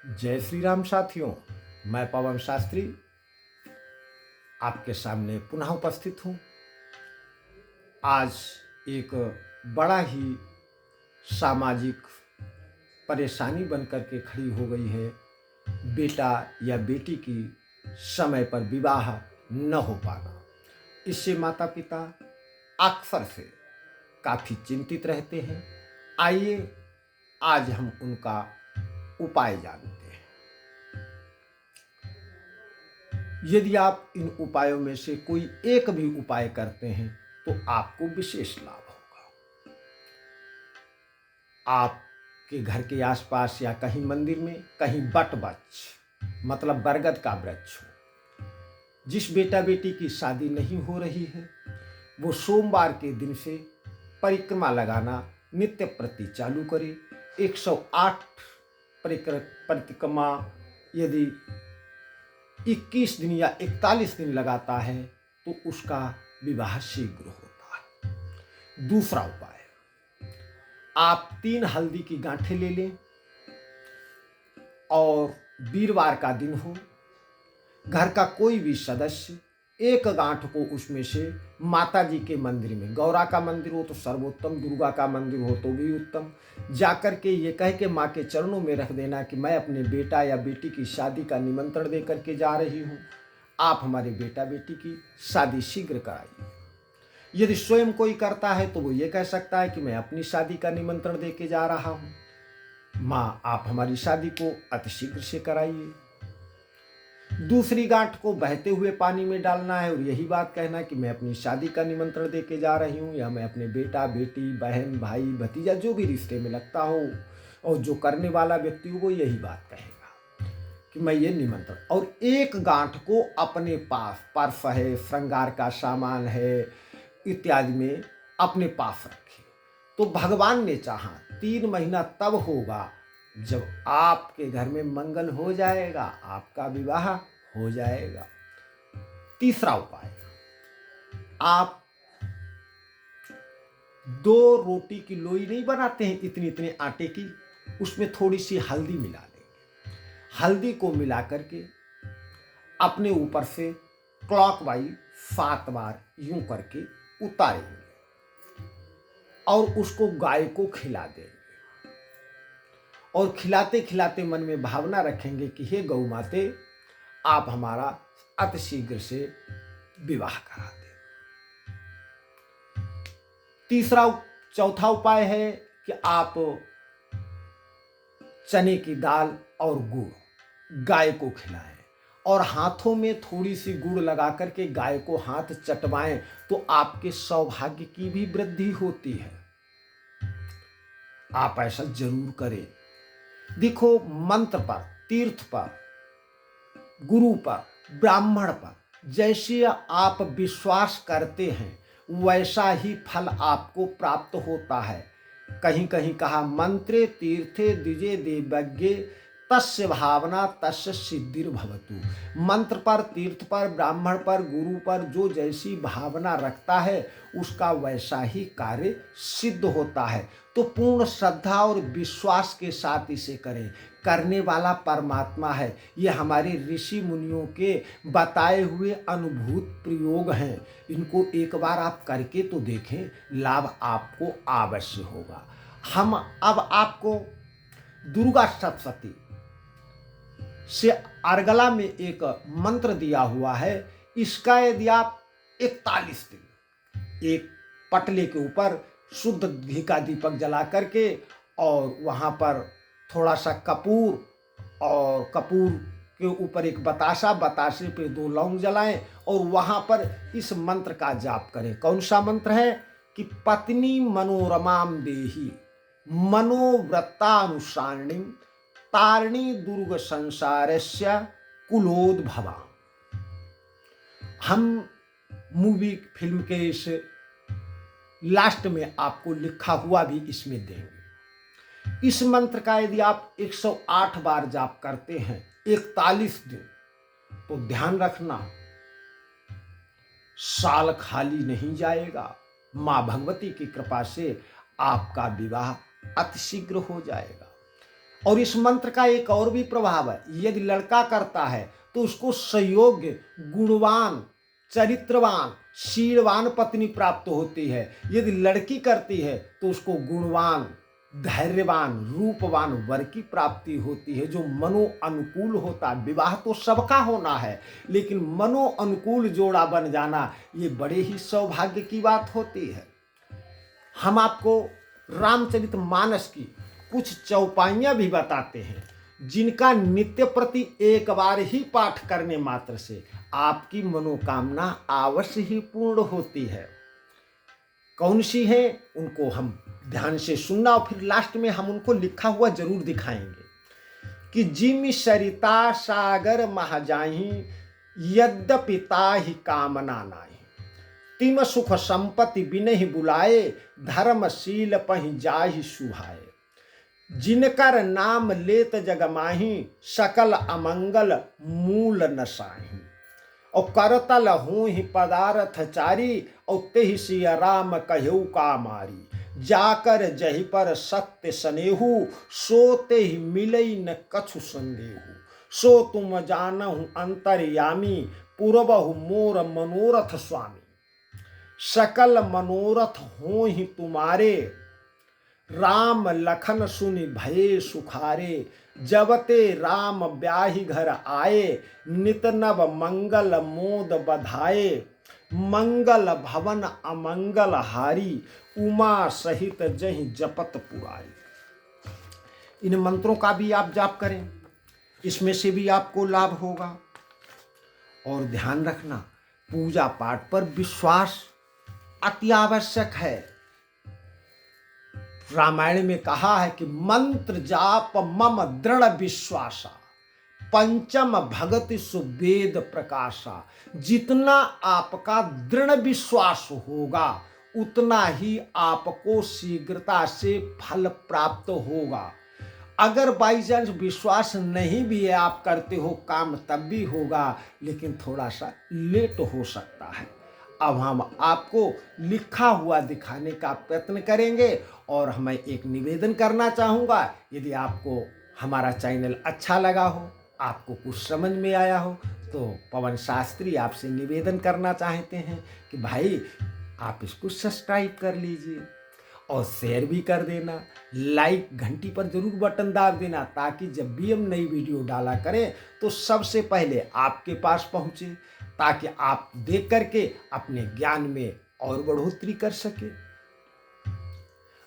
जय श्री राम साथियों। मैं पवन शास्त्री आपके सामने पुनः उपस्थित हूँ। आज एक बड़ा ही सामाजिक परेशानी बनकर के खड़ी हो गई है। बेटा या बेटी की समय पर विवाह न हो पाना, इससे माता पिता अक्सर से काफ़ी चिंतित रहते हैं। आइए आज हम उनका उपाय जानते हैं। यदि आप इन उपायों में से कोई एक भी उपाय करते हैं तो आपको विशेष लाभ होगा। आपके घर के आसपास या कहीं मंदिर में कहीं बट वृक्ष मतलब बरगद का वृक्ष हो। जिस बेटा बेटी की शादी नहीं हो रही है वो सोमवार के दिन से परिक्रमा लगाना नित्य प्रति चालू करे। 108 परिक्रमा यदि 21 दिन या 41 दिन लगाता है तो उसका विवाह शीघ्र होता है। दूसरा उपाय, आप 3 हल्दी की गांठें ले लें और वीरवार का दिन हो, घर का कोई भी सदस्य एक गांठ को उसमें से माता जी के मंदिर में, गौरा का मंदिर हो तो सर्वोत्तम, दुर्गा का मंदिर हो तो भी उत्तम, जाकर के ये कह के माँ के चरणों में रख देना कि मैं अपने बेटा या बेटी की शादी का निमंत्रण दे करके जा रही हूँ, आप हमारे बेटा बेटी की शादी शीघ्र कराइए। यदि स्वयं कोई करता है तो वो ये कह सकता है कि मैं अपनी शादी का निमंत्रण दे के जा रहा हूँ, माँ आप हमारी शादी को अतिशीघ्र से कराइए। दूसरी गांठ को बहते हुए पानी में डालना है और यही बात कहना कि मैं अपनी शादी का निमंत्रण दे के जा रही हूँ, या मैं अपने बेटा बेटी बहन भाई भतीजा जो भी रिश्ते में लगता हो और जो करने वाला व्यक्ति हो वो यही बात कहेगा कि मैं ये निमंत्रण। और एक गांठ को अपने पास, पर्स है, श्रृंगार का सामान है इत्यादि में अपने पास रखे। तो भगवान ने चाहा 3 महीना तब होगा जब आपके घर में मंगल हो जाएगा, आपका विवाह हो जाएगा। तीसरा उपाय, आप 2 रोटी की लोई नहीं बनाते हैं इतनी इतने आटे की, उसमें थोड़ी सी हल्दी मिला देंगे। हल्दी को मिला करके अपने ऊपर से क्लॉकवाइज 7 बार यूं करके उतारेंगे और उसको गाय को खिला देंगे। और खिलाते खिलाते मन में भावना रखेंगे कि हे गौ माते आप हमारा अतिशीघ्र से विवाह करा दें। चौथा उपाय है कि आप चने की दाल और गुड़ गाय को खिलाएं और हाथों में थोड़ी सी गुड़ लगा करके गाय को हाथ चटवाएं तो आपके सौभाग्य की भी वृद्धि होती है। आप ऐसा जरूर करें। देखो, मंत्र पर, तीर्थ पर, गुरु पर, ब्राह्मण पर जैसे आप विश्वास करते हैं वैसा ही फल आपको प्राप्त होता है। कहीं कहीं कहा मंत्रे तीर्थे द्विजे देवज्ञे तस्य भावना तस्य सिद्धिर्भवतु। मंत्र पर, तीर्थ पर, ब्राह्मण पर, गुरु पर जो जैसी भावना रखता है उसका वैसा ही कार्य सिद्ध होता है। तो पूर्ण श्रद्धा और विश्वास के साथ इसे करें। करने वाला परमात्मा है। ये हमारे ऋषि मुनियों के बताए हुए अनुभूत प्रयोग हैं। इनको एक बार आप करके तो देखें, लाभ आपको अवश्य होगा। हम अब आपको दुर्गा सप्तशती से अर्गला में एक मंत्र दिया हुआ है। इसका यदि आप 41 दिन एक पटले के ऊपर शुद्ध घी का दीपक जला करके और वहाँ पर थोड़ा सा कपूर और कपूर के ऊपर एक बतासा, बतासे पे 2 लौंग जलाएं और वहाँ पर इस मंत्र का जाप करें। कौन सा मंत्र है कि पत्नी मनोरमाम देही मनोव्रतानुसारिणी तारिणी दुर्ग संसारस्य कुलोद्भवा। हम मूवी फिल्म के इस लास्ट में आपको लिखा हुआ भी इसमें देंगे। इस मंत्र का यदि आप 108 बार जाप करते हैं 41 दिन, तो ध्यान रखना साल खाली नहीं जाएगा। मां भगवती की कृपा से आपका विवाह अतिशीघ्र हो जाएगा। और इस मंत्र का एक और भी प्रभाव है, यदि लड़का करता है तो उसको संयोग्य, गुणवान, चरित्रवान, शीलवान पत्नी प्राप्त होती है। यदि लड़की करती है तो उसको गुणवान, धैर्यवान, रूपवान वर की प्राप्ति होती है, जो मनो अनुकूल होता है। विवाह तो सबका होना है, लेकिन मनो अनुकूल जोड़ा बन जाना ये बड़े ही सौभाग्य की बात होती है। हम आपको रामचरितमानस की कुछ चौपाइयां भी बताते हैं, जिनका नित्य प्रति एक बार ही पाठ करने मात्र से आपकी मनोकामना अवश्य ही पूर्ण होती है। कौन सी है, उनको हम ध्यान से सुनना और फिर लास्ट में हम उनको लिखा हुआ जरूर दिखाएंगे कि जिमि सरिता सागर महाजाही, यद्यपि ताहि कामना नाही। तिम सुख संपत्ति बिनहि बुलाए, धर्मशील पहि जाहि सुहाए। जिनकर नाम लेत जग माही, सकल अमंगल मूल नसाही। और करतल हूँ ही पदार्थ चारी, और तेहि सिया राम कहु का मारी। जाकर जहि पर सत्य सनेहु, सोते ही मिलई न कछु संदेहु। सो तुम जानहु अंतर्यामी, पूर्वहु मोर मनोरथ स्वामी। सकल मनोरथ हो ही तुम्हारे, राम लखन सुनि भये सुखारे। जब ते राम ब्याहि घर आए, नित नव मंगल मोद बधाए। मंगल भवन अमंगल हारी, उमा सहित जहि जपत पुरारी। इन मंत्रों का भी आप जाप करें, इसमें से भी आपको लाभ होगा। और ध्यान रखना, पूजा पाठ पर विश्वास अति आवश्यक है। रामायण में कहा है कि मंत्र जाप मम दृढ़ विश्वासा, पंचम भगति सुवेद प्रकाशा। जितना आपका दृढ़ विश्वास होगा, उतना ही आपको शीघ्रता से फल प्राप्त होगा। अगर बाई चांस विश्वास नहीं भी है, आप करते हो काम, तब भी होगा, लेकिन थोड़ा सा लेट हो सकता है। अब हम आपको लिखा हुआ दिखाने का प्रयत्न करेंगे। और मैं एक निवेदन करना चाहूँगा, यदि आपको हमारा चैनल अच्छा लगा हो, आपको कुछ समझ में आया हो, तो पवन शास्त्री आपसे निवेदन करना चाहते हैं कि भाई आप इसको सब्सक्राइब कर लीजिए और शेयर भी कर देना, लाइक घंटी पर जरूर बटन दाब देना, ताकि जब भी हम नई वीडियो डाला करें तो सबसे पहले आपके पास पहुँचे, ताकि आप देख करके अपने ज्ञान में और बढ़ोतरी कर सके।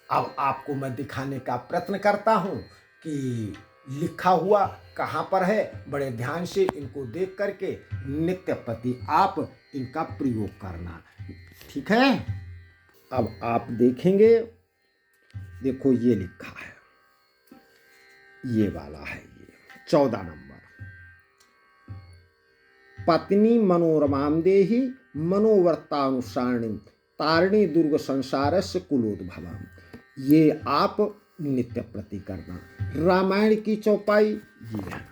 अब आपको मैं दिखाने का प्रयत्न करता हूं कि लिखा हुआ कहाँ पर है। बड़े ध्यान से इनको देख करके नित्य प्रति आप इनका प्रयोग करना, ठीक है। अब आप देखेंगे, देखो ये लिखा है, ये वाला है, ये 14 नंबर। पत्नी मनोरमां देहि, मनोवर्तानुसारिणी, तारिणी दुर्ग संसारस्य कुलोद्भवाम्। ये आप नित्य प्रति करना। रामायण की चौपाई ये है।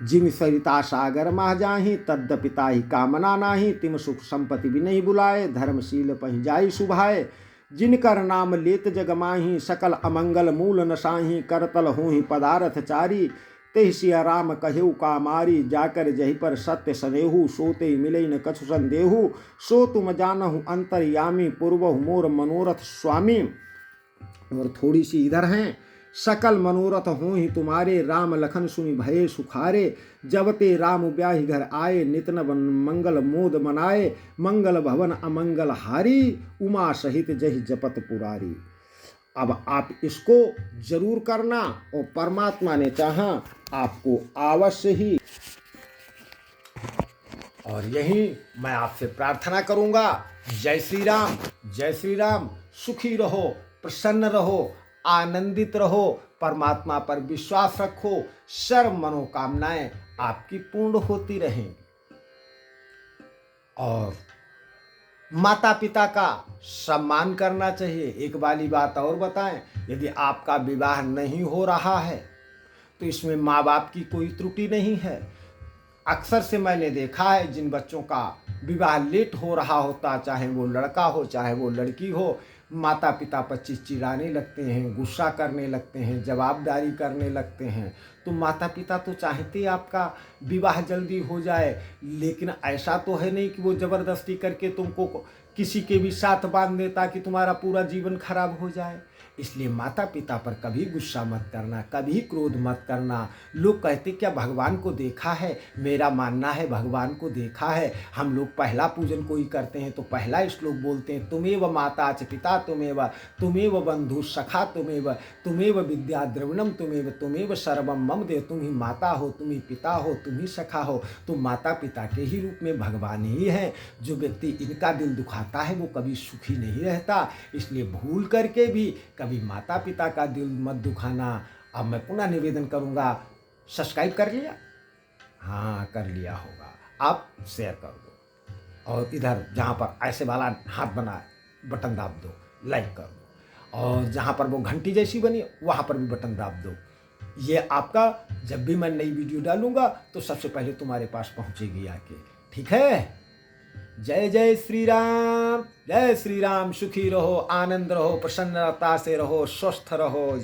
जिम सरिता सागर मह जाहि, तद्यपि ताहि कामना नाही। तिम सुख संपत्ति बिनहि बुलाए, धर्मशील पहि जाहि सुभाए। जिनकर नाम लेत जग माही, सकल अमंगल मूल नसाही। करतल होहि पदारथ चारी, तेहि सिया राम कहेउ का मारी। जाकर जहि पर सत्य सनेहु, सोते मिलई न कछु संदेहु। सो तुम जानहु अंतर्यामी, पूर्वहु मोर मनोरथ स्वामी। और थोड़ी सी इधर हैं। सकल मनोरथ हो ही तुम्हारे, राम लखन सुनि भये सुखारे। जब ते राम ब्याहि घर आए, नित नव मंगल मोद मनाए। मंगल भवन अमंगल हारी, उमा सहित जहि जपत पुरारी। अब आप इसको जरूर करना, और परमात्मा ने चाहा आपको अवश्य ही। और यही मैं आपसे प्रार्थना करूंगा। जय श्री राम, जय श्री राम। सुखी रहो, प्रसन्न रहो, आनंदित रहो, परमात्मा पर विश्वास रखो। सर्व मनोकामनाएं आपकी पूर्ण होती रहेंगी। और माता पिता का सम्मान करना चाहिए। एक वाली बात और बताएं, यदि आपका विवाह नहीं हो रहा है तो इसमें माँ बाप की कोई त्रुटि नहीं है। अक्सर से मैंने देखा है, जिन बच्चों का विवाह लेट हो रहा होता, चाहे वो लड़का हो चाहे वो लड़की हो, माता पिता पर चिड़चिड़ाने लगते हैं, गुस्सा करने लगते हैं, जवाबदारी करने लगते हैं। तो माता पिता तो चाहते आपका विवाह जल्दी हो जाए, लेकिन ऐसा तो है नहीं कि वो ज़बरदस्ती करके तुमको किसी के भी साथ बांध देता कि तुम्हारा पूरा जीवन खराब हो जाए। इसलिए माता पिता पर कभी गुस्सा मत करना, कभी क्रोध मत करना। लोग कहते क्या भगवान को देखा है? मेरा मानना है भगवान को देखा है। हम लोग पहला पूजन कोई करते हैं तो पहला श्लोक बोलते हैं, तुमेव माता च पिता तुमेव बंधु सखा तुमेव विद्या द्रविणम तुमेव सर्वम मम देव। तुम ही माता हो, तुम ही पिता हो, तुम ही सखा हो। तुम माता पिता के ही रूप में भगवान ही हैं। जो व्यक्ति इनका दिल दुखाता है वो कभी सुखी नहीं रहता। इसलिए भूल करके भी कभी माता पिता का दिल मत दुखाना। अब मैं पुनः निवेदन करूंगा, सब्सक्राइब कर लिया? हाँ कर लिया होगा। आप शेयर कर दो और इधर जहाँ पर ऐसे वाला हाथ बना है बटन दाब दो, लाइक कर दो, और जहाँ पर वो घंटी जैसी बनी वहाँ पर भी बटन दाब दो। ये आपका जब भी मैं नई वीडियो डालूंगा तो सबसे पहले तुम्हारे पास पहुँचेगी आके। ठीक है? जय जय श्री राम, जय श्री राम। सुखी रहो, आनंद रहो, प्रसन्नता से रहो, स्वस्थ रहो।